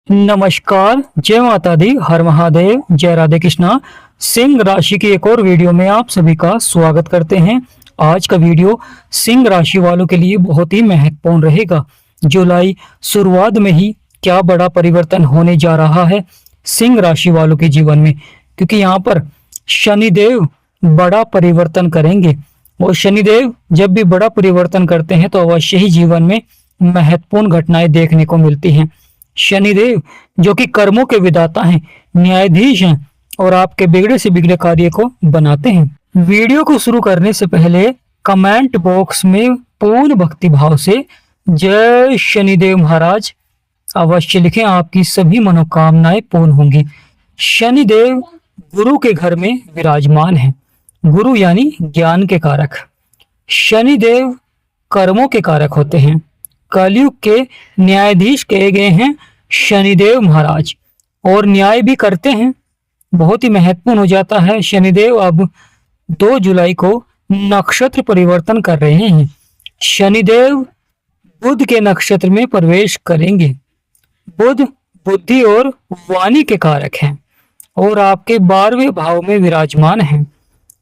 नमस्कार, जय माता दी, हर महादेव, जय राधे कृष्णा। सिंह राशि की एक और वीडियो में आप सभी का स्वागत करते हैं। आज का वीडियो सिंह राशि वालों के लिए बहुत ही महत्वपूर्ण रहेगा। जुलाई शुरुआत में ही क्या बड़ा परिवर्तन होने जा रहा है सिंह राशि वालों के जीवन में, क्योंकि यहाँ पर शनिदेव बड़ा परिवर्तन करेंगे और शनिदेव जब भी बड़ा परिवर्तन करते हैं तो अवश्य ही जीवन में महत्वपूर्ण घटनाएं देखने को मिलती हैं। शनिदेव जो कि कर्मों के विधाता हैं, न्यायाधीश हैं और आपके बिगड़े से बिगड़े कार्य को बनाते हैं। वीडियो को शुरू करने से पहले कमेंट बॉक्स में पूर्ण भक्ति भाव से जय शनिदेव महाराज अवश्य लिखें, आपकी सभी मनोकामनाएं पूर्ण होंगी। शनिदेव गुरु के घर में विराजमान है। गुरु यानी ज्ञान के कारक। शनिदेव कर्मों के कारक होते हैं। कलयुग के न्यायाधीश कहे गए हैं शनिदेव महाराज और न्याय भी करते हैं। बहुत ही महत्वपूर्ण हो जाता है। शनिदेव अब 2 जुलाई को नक्षत्र परिवर्तन कर रहे हैं। शनिदेव बुध के नक्षत्र में प्रवेश करेंगे। बुध बुद्धि और वाणी के कारक हैं और आपके 12वें भाव में विराजमान हैं।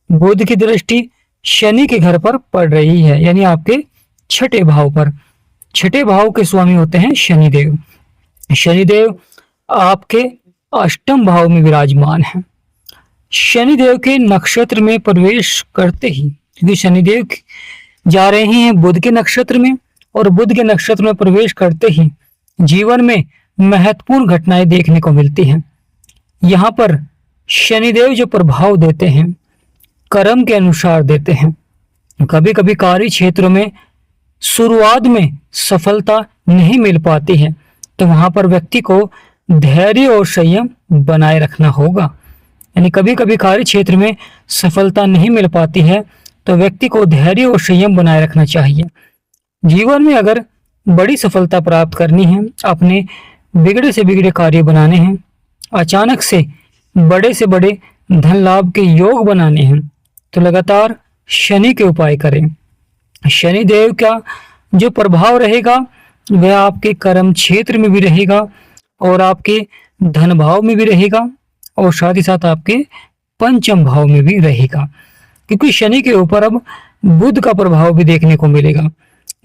बुध की दृष्टि शनि के घर पर पड़ रही है, यानी आपके 6ठे भाव पर। 6ठे भाव के स्वामी होते हैं शनिदेव। शनिदेव आपके 8म भाव में विराजमान है। शनिदेव के नक्षत्र में प्रवेश करते ही, क्योंकि शनिदेव जा रहे हैं बुध के नक्षत्र में और बुध के नक्षत्र में प्रवेश करते ही जीवन में महत्वपूर्ण घटनाएं देखने को मिलती हैं। यहाँ पर शनिदेव जो प्रभाव देते हैं कर्म के अनुसार देते हैं। कभी कभी कार्य क्षेत्रों में शुरुआत में सफलता नहीं मिल पाती है, तो वहां पर व्यक्ति को धैर्य और संयम बनाए रखना होगा। यानी कभी कभी कार्य क्षेत्र में सफलता नहीं मिल पाती है तो व्यक्ति को धैर्य और संयम बनाए रखना चाहिए। जीवन में अगर बड़ी सफलता प्राप्त करनी है, अपने बिगड़े से बिगड़े कार्य बनाने हैं, अचानक से बड़े धन लाभ के योग बनाने हैं, तो लगातार शनि के उपाय करें। शनिदेव का जो प्रभाव रहेगा वह आपके कर्म क्षेत्र में भी रहेगा और आपके धन भाव में भी रहेगा और साथ ही साथ आपके 5म भाव में भी रहेगा, क्योंकि शनि के ऊपर अब बुध का प्रभाव भी देखने को मिलेगा।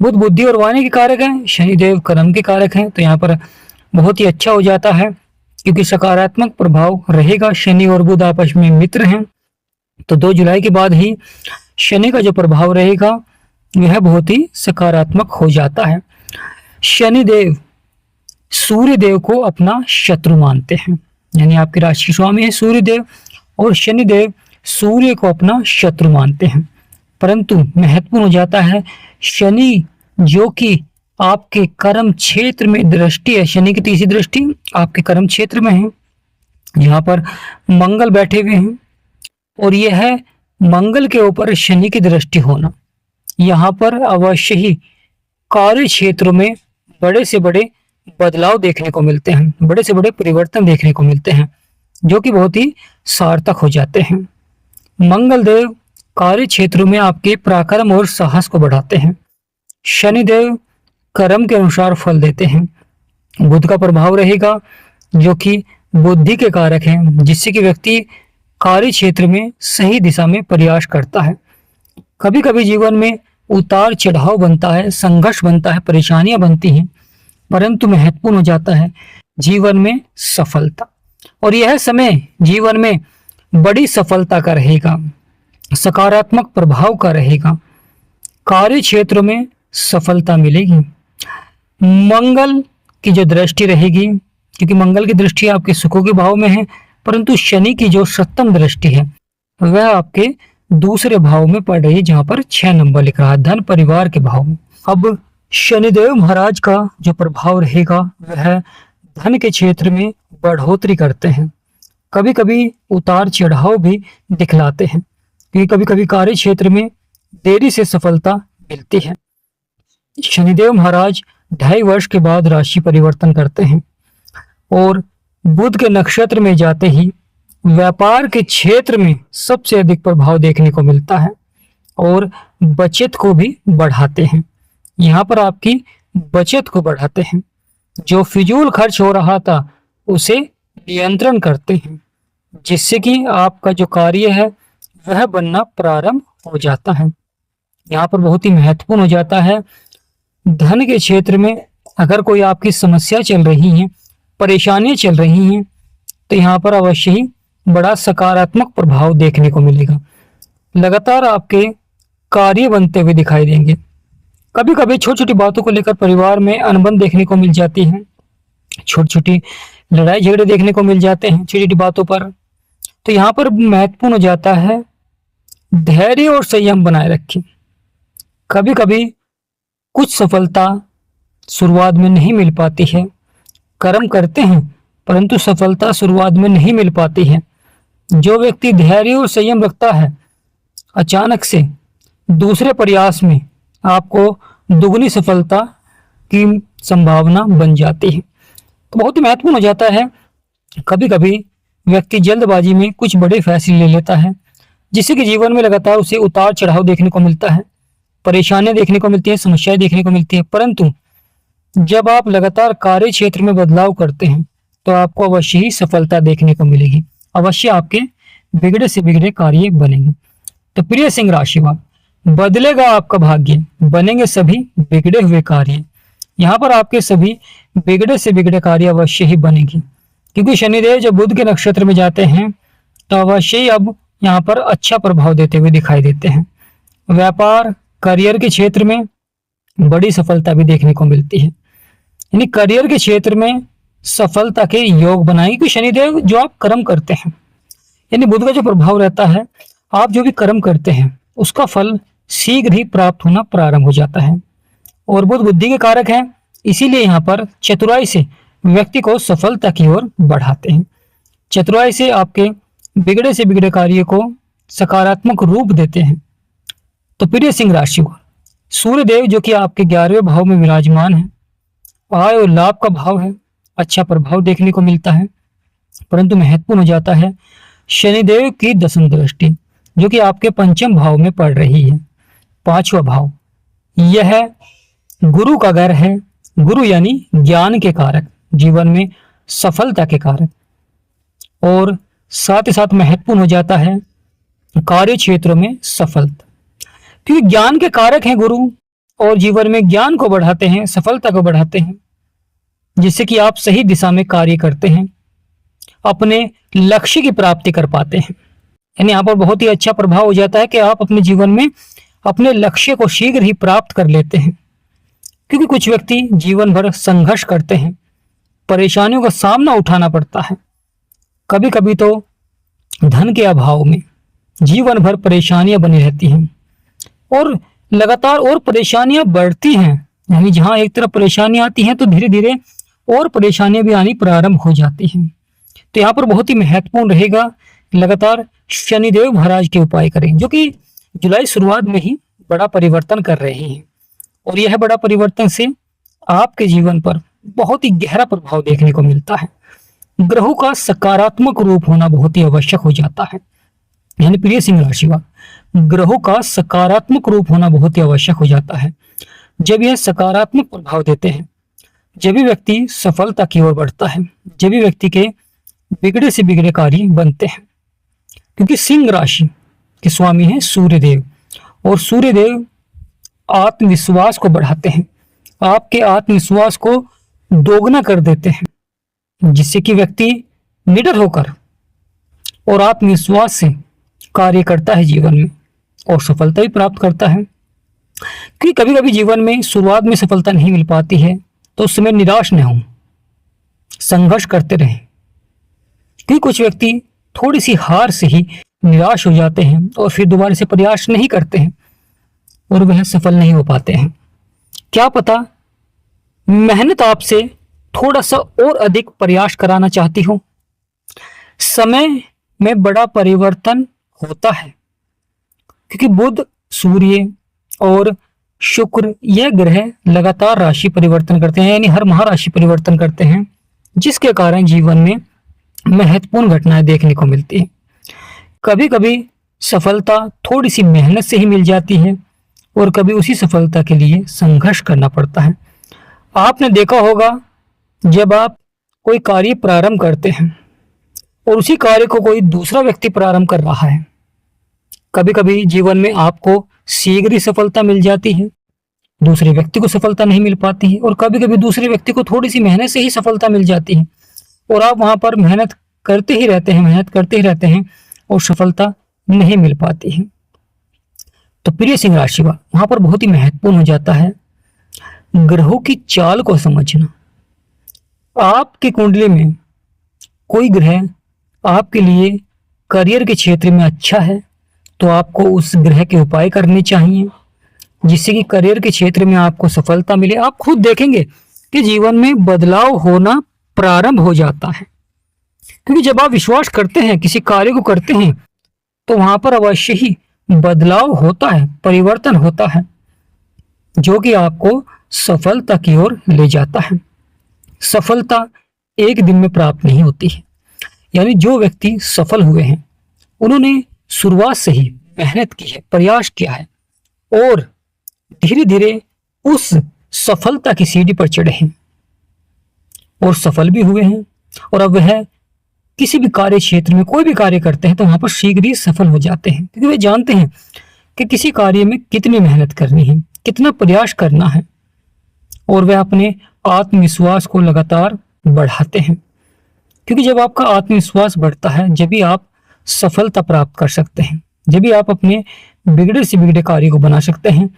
बुध बुद्धि और वाणी के कारक हैं, शनिदेव कर्म के कारक हैं, तो यहाँ पर बहुत ही अच्छा हो जाता है क्योंकि सकारात्मक प्रभाव रहेगा। शनि और बुध आपस में मित्र हैं, तो 2 जुलाई के बाद ही शनि का जो प्रभाव रहेगा वह बहुत ही सकारात्मक हो जाता है। शनिदेव सूर्य देव को अपना शत्रु मानते हैं, यानी आपके राशि स्वामी है सूर्यदेव और शनिदेव सूर्य को अपना शत्रु मानते हैं। परंतु महत्वपूर्ण हो जाता है शनि जो कि आपके कर्म क्षेत्र में दृष्टि है, शनि की तीसरी दृष्टि आपके कर्म क्षेत्र में है। यहाँ पर मंगल बैठे हुए हैं और यह है मंगल के ऊपर शनि की दृष्टि होना। यहाँ पर अवश्य ही कार्य क्षेत्रों में बड़े से बड़े बदलाव देखने को मिलते हैं, बड़े से बड़े परिवर्तन देखने को मिलते हैं, जो कि बहुत ही सार्थक हो जाते हैं। मंगल देव कार्य क्षेत्रों में आपके पराक्रम और साहस को बढ़ाते हैं। शनिदेव कर्म के अनुसार फल देते हैं। बुध का प्रभाव रहेगा जो कि बुद्धि के कारक हैं, जिससे कि व्यक्ति कार्य क्षेत्र में सही दिशा में प्रयास करता है। कभी कभी जीवन में उतार चढ़ाव बनता है, संघर्ष बनता है, परेशानियां बनती हैं, परंतु महत्वपूर्ण हो जाता है जीवन में सफलता। और यह समय जीवन में बड़ी सफलता का रहेगा, सकारात्मक प्रभाव का रहेगा। कार्य क्षेत्र में सफलता मिलेगी। मंगल की जो दृष्टि रहेगी, क्योंकि मंगल की दृष्टि आपके सुखों के भाव में है, परंतु शनि की जो 7म दृष्टि है वह आपके 2रे भाव में पड़ रही है, जहां पर 6 नंबर लिख रहा है, धन परिवार के भाव में। अब शनिदेव महाराज का जो प्रभाव रहेगा वह धन के क्षेत्र में बढ़ोतरी करते हैं। कभी कभी उतार चढ़ाव भी दिखलाते हैं, क्योंकि कभी कभी कार्य क्षेत्र में देरी से सफलता मिलती है। शनिदेव महाराज 2.5 वर्ष के बाद राशि परिवर्तन करते हैं और बुध के नक्षत्र में जाते ही व्यापार के क्षेत्र में सबसे अधिक प्रभाव देखने को मिलता है और बचत को भी बढ़ाते हैं। यहाँ पर आपकी बचत को बढ़ाते हैं। जो फिजूल खर्च हो रहा था उसे नियंत्रण करते हैं, जिससे कि आपका जो कार्य है वह बनना प्रारंभ हो जाता है। यहाँ पर बहुत ही महत्वपूर्ण हो जाता है, धन के क्षेत्र में अगर कोई आपकी समस्या चल रही है, परेशानियां चल रही हैं, तो यहाँ पर अवश्य ही बड़ा सकारात्मक प्रभाव देखने को मिलेगा। लगातार आपके कार्य बनते हुए दिखाई देंगे। कभी कभी छोटी छोटी बातों को लेकर परिवार में अनबन देखने को मिल जाती है, छोटी छोटी लड़ाई झगड़े देखने को मिल जाते हैं छोटी छोटी बातों पर। तो यहाँ पर महत्वपूर्ण हो जाता है धैर्य और संयम बनाए रखें। कभी कभी कुछ सफलता शुरुआत में नहीं मिल पाती है, कर्म करते हैं परंतु सफलता शुरुआत में नहीं मिल पाती है। जो व्यक्ति धैर्य और संयम रखता है, अचानक से दूसरे प्रयास में आपको दुगनी सफलता की संभावना बन जाती है। तो बहुत ही महत्वपूर्ण हो जाता है। कभी कभी व्यक्ति जल्दबाजी में कुछ बड़े फैसले ले लेता है, जिससे कि जीवन में लगातार उसे उतार चढ़ाव देखने को मिलता है, परेशानियां देखने को मिलती हैं, समस्याएं देखने को मिलती हैं। परंतु जब आप लगातार कार्य क्षेत्र में बदलाव करते हैं तो आपको अवश्य ही सफलता देखने को मिलेगी, अवश्य आपके बिगड़े से बिगड़े कार्य बनेंगे। तो प्रिय सिंह राशि वाले, बदलेगा आपका भाग्य, बनेंगे सभी बिगड़े हुए कार्य। यहाँ पर आपके सभी बिगड़े से बिगड़े कार्य अवश्य ही बनेंगे, क्योंकि शनिदेव जब बुध के नक्षत्र में जाते हैं तो अवश्य ही अब यहाँ पर अच्छा प्रभाव देते हुए दिखाई देते हैं। व्यापार करियर के क्षेत्र में बड़ी सफलता भी देखने को मिलती है, यानी करियर के क्षेत्र में सफलता के योग बनाएंगे। कि शनिदेव जो आप कर्म करते हैं, यानी बुध का जो प्रभाव रहता है, आप जो भी कर्म करते हैं उसका फल शीघ्र ही प्राप्त होना प्रारंभ हो जाता है। और बुध बुद्धि के कारक हैं, इसीलिए यहाँ पर चतुराई से व्यक्ति को सफलता की ओर बढ़ाते हैं। चतुराई से आपके बिगड़े से बिगड़े कार्य को सकारात्मक रूप देते हैं। तो प्रिय सिंह राशि वाले, सूर्यदेव जो कि आपके 11वें भाव में विराजमान है, आय और लाभ का भाव है, अच्छा प्रभाव देखने को मिलता है। परंतु महत्वपूर्ण हो जाता है शनिदेव की दशम दृष्टि जो कि आपके पंचम भाव में पड़ रही है, 5वां भाव। यह गुरु का घर है, गुरु यानी ज्ञान के कारक, जीवन में सफलता के कारक। और साथ ही साथ महत्वपूर्ण हो जाता है कार्य क्षेत्रों में सफलता, क्योंकि ज्ञान के कारक हैं गुरु, और जीवन में ज्ञान को बढ़ाते हैं, सफलता को बढ़ाते हैं, जिससे कि आप सही दिशा में कार्य करते हैं, अपने लक्ष्य की प्राप्ति कर पाते हैं। यानी यहाँ पर बहुत ही अच्छा प्रभाव हो जाता है कि आप अपने जीवन में अपने लक्ष्य को शीघ्र ही प्राप्त कर लेते हैं। क्योंकि कुछ व्यक्ति जीवन भर संघर्ष करते हैं, परेशानियों का सामना उठाना पड़ता है, कभी कभी तो धन के अभाव में जीवन भर परेशानियां बनी रहती हैं, और लगातार और परेशानियां बढ़ती हैं। यानी जहां एक तरफ परेशानियां आती हैं तो धीरे धीरे और परेशानियां भी आनी प्रारंभ हो जाती हैं। तो यहाँ पर बहुत ही महत्वपूर्ण रहेगा लगातार शनिदेव महाराज के उपाय करें, जो कि जुलाई शुरुआत में ही बड़ा परिवर्तन कर रहे हैं। और यह बड़ा परिवर्तन से आपके जीवन पर बहुत ही गहरा प्रभाव देखने को मिलता है। ग्रहों का सकारात्मक रूप होना बहुत ही आवश्यक हो जाता है। यानी प्रिय सिंह राशि वाले, ग्रहों का सकारात्मक रूप होना बहुत ही आवश्यक हो जाता है। जब यह सकारात्मक प्रभाव देते हैं, जब भी व्यक्ति सफलता की ओर बढ़ता है, जब भी व्यक्ति के बिगड़े से बिगड़े कार्य बनते हैं। क्योंकि सिंह राशि के स्वामी हैं सूर्यदेव, और सूर्यदेव आत्मविश्वास को बढ़ाते हैं, आपके आत्मविश्वास को दोगुना कर देते हैं, जिससे कि व्यक्ति निडर होकर और आत्मविश्वास से कार्य करता है जीवन में, और सफलता भी प्राप्त करता है। क्योंकि कभी कभी जीवन में शुरुआत में सफलता नहीं मिल पाती है तो उस समय निराश न हो, संघर्ष करते रहें। क्योंकि कुछ व्यक्ति थोड़ी सी हार से ही निराश हो जाते हैं और फिर दोबारा से प्रयास नहीं करते हैं और वह सफल नहीं हो पाते हैं। क्या पता मेहनत आपसे थोड़ा सा और अधिक प्रयास कराना चाहती हो। समय में बड़ा परिवर्तन होता है, क्योंकि बुध, सूर्य और शुक्र यह ग्रह लगातार राशि परिवर्तन करते हैं, यानी हर माह राशि परिवर्तन करते हैं, जिसके कारण जीवन में महत्वपूर्ण घटनाएं देखने को मिलती हैं। कभी कभी सफलता थोड़ी सी मेहनत से ही मिल जाती है, और कभी उसी सफलता के लिए संघर्ष करना पड़ता है। आपने देखा होगा जब आप कोई कार्य प्रारंभ करते हैं और उसी कार्य को कोई दूसरा व्यक्ति प्रारंभ कर रहा है, कभी कभी जीवन में आपको शीघ्र ही सफलता मिल जाती है, दूसरे व्यक्ति को सफलता नहीं मिल पाती है, और कभी कभी दूसरे व्यक्ति को थोड़ी सी मेहनत से ही सफलता मिल जाती है और आप वहां पर मेहनत करते ही रहते हैं, मेहनत करते ही रहते हैं और सफलता नहीं मिल पाती है। तो प्रिय सिंह राशि वाले, वहां पर बहुत ही महत्वपूर्ण हो जाता है ग्रहों की चाल को समझना। आपकी कुंडली में कोई ग्रह आपके लिए करियर के क्षेत्र में अच्छा है तो आपको उस ग्रह के उपाय करने चाहिए जिससे कि करियर के क्षेत्र में आपको सफलता मिले। आप खुद देखेंगे कि जीवन में बदलाव होना प्रारंभ हो जाता है, क्योंकि जब आप विश्वास करते हैं, किसी कार्य को करते हैं, तो वहां पर अवश्य ही बदलाव होता है, परिवर्तन होता है, जो कि आपको सफलता की ओर ले जाता है। सफलता एक दिन में प्राप्त नहीं होती है, यानी जो व्यक्ति सफल हुए हैं उन्होंने शुरुआत से ही मेहनत की है, प्रयास किया है और धीरे धीरे उस सफलता की सीढ़ी पर चढ़े हैं और सफल भी हुए हैं। और अब वह किसी भी कार्य क्षेत्र में कोई भी कार्य करते हैं तो वहां पर शीघ्र ही सफल हो जाते हैं, क्योंकि वे जानते हैं कि किसी कार्य में कितनी मेहनत करनी है, कितना प्रयास करना है, और वह अपने आत्मविश्वास को लगातार बढ़ाते हैं। क्योंकि जब आपका आत्मविश्वास बढ़ता है, जब भी आप सफलता प्राप्त कर सकते हैं, जब भी आप अपने बिगड़े से बिगड़े कार्य को बना सकते हैं,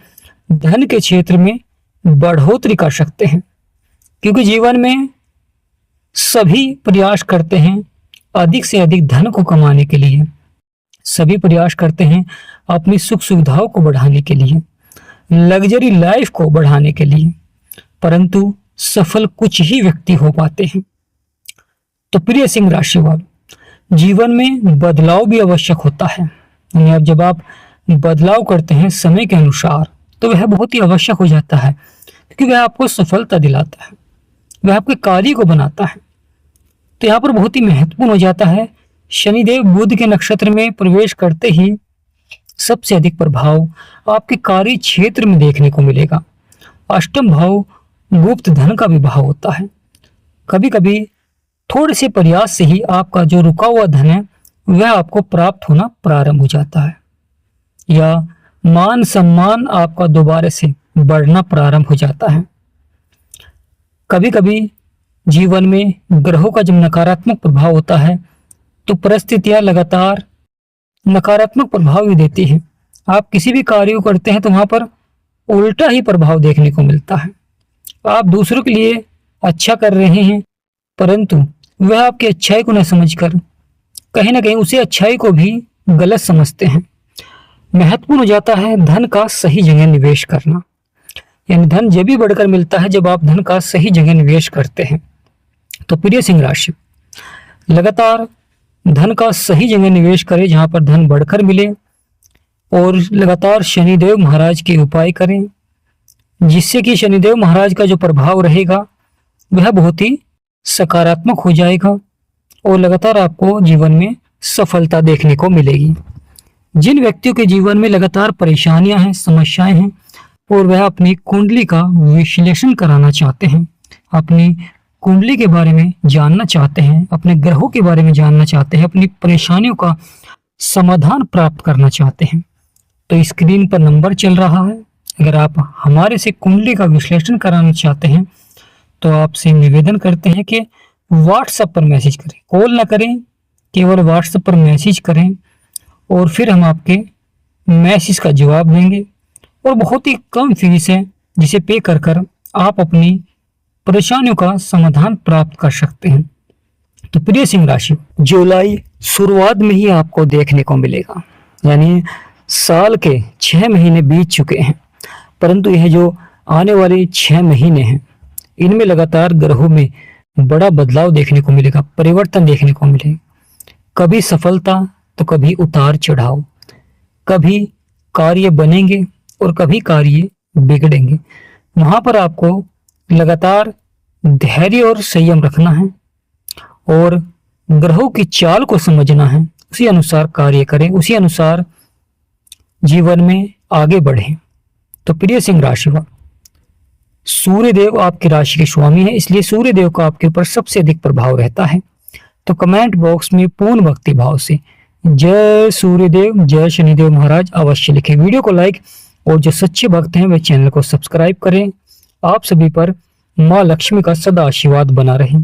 धन के क्षेत्र में बढ़ोतरी कर सकते हैं। क्योंकि जीवन में सभी प्रयास करते हैं अधिक से अधिक धन को कमाने के लिए, सभी प्रयास करते हैं अपनी सुख सुविधाओं को बढ़ाने के लिए, लग्जरी लाइफ को बढ़ाने के लिए, परंतु सफल कुछ ही व्यक्ति हो पाते हैं। तो प्रिय सिंह राशि वाले, जीवन में बदलाव भी आवश्यक होता है। यानी अब जब आप बदलाव करते हैं समय के अनुसार तो वह बहुत ही आवश्यक हो जाता है, क्योंकि वह आपको सफलता दिलाता है, वह आपके कार्य को बनाता है। तो यहाँ पर बहुत ही महत्वपूर्ण हो जाता है, शनिदेव बुध के नक्षत्र में प्रवेश करते ही सबसे अधिक प्रभाव आपके कार्य क्षेत्र में देखने को मिलेगा। अष्टम भाव गुप्त धन का भी भाव होता है। कभी कभी थोड़े से प्रयास से ही आपका जो रुका हुआ धन है वह आपको प्राप्त होना प्रारंभ हो जाता है, या मान सम्मान आपका दोबारा से बढ़ना प्रारंभ हो जाता है। कभी कभी जीवन में ग्रहों का जब नकारात्मक प्रभाव होता है तो परिस्थितियां लगातार नकारात्मक प्रभाव भी देती है। आप किसी भी कार्य को करते हैं तो वहां पर उल्टा ही प्रभाव देखने को मिलता है। आप दूसरों के लिए अच्छा कर रहे हैं, परंतु वह आपकी अच्छाई को न समझकर कहीं ना कहीं उसे अच्छाई को भी गलत समझते हैं। महत्वपूर्ण हो जाता है धन का सही जगह निवेश करना। यानी धन जब भी बढ़कर मिलता है जब आप धन का सही जगह निवेश करते हैं। तो प्रिय सिंह राशि, लगातार धन का सही जगह निवेश करें जहां पर धन बढ़कर मिले, और लगातार शनिदेव महाराज के उपाय करें, जिससे कि शनिदेव महाराज का जो प्रभाव रहेगा वह बहुत ही सकारात्मक हो जाएगा और लगातार आपको जीवन में सफलता देखने को मिलेगी। जिन व्यक्तियों के जीवन में लगातार परेशानियां हैं, समस्याएं हैं, और वह अपनी कुंडली का विश्लेषण कराना चाहते हैं, अपनी कुंडली के बारे में जानना चाहते हैं, अपने ग्रहों के बारे में जानना चाहते हैं, अपनी परेशानियों का समाधान प्राप्त करना चाहते हैं, तो स्क्रीन पर नंबर चल रहा है। अगर आप हमारे से कुंडली का विश्लेषण कराना चाहते हैं तो आपसे निवेदन करते हैं कि व्हाट्सएप पर मैसेज करें, कॉल ना करें, केवल व्हाट्सएप पर मैसेज करें और फिर हम आपके मैसेज का जवाब देंगे। और बहुत ही कम फीस है जिसे पे कर कर आप अपनी परेशानियों का समाधान प्राप्त कर सकते हैं। तो प्रिय सिंह राशि, जुलाई शुरुआत में ही आपको देखने को मिलेगा, यानी साल के 6 महीने बीत चुके हैं, परंतु यह जो आने वाले 6 महीने हैं इनमें लगातार ग्रहों में बड़ा बदलाव देखने को मिलेगा, परिवर्तन देखने को मिलेगा। कभी सफलता तो कभी उतार चढ़ाव, कभी कार्य बनेंगे और कभी कार्य बिगड़ेंगे। वहां पर आपको लगातार धैर्य और संयम रखना है और ग्रहों की चाल को समझना है, उसी अनुसार कार्य करें, उसी अनुसार जीवन में आगे बढ़ें। तो प्रिय सिंह राशि वालों, सूर्य देव आपकी राशि के स्वामी है, इसलिए सूर्य देव का आपके ऊपर सबसे अधिक प्रभाव रहता है। तो कमेंट बॉक्स में पूर्ण भक्ति भाव से जय सूर्यदेव जय शनिदेव महाराज अवश्य लिखें। वीडियो को लाइक और जो सच्चे भक्त हैं वे चैनल को सब्सक्राइब करें। आप सभी पर माँ लक्ष्मी का सदा आशीर्वाद बना रहे।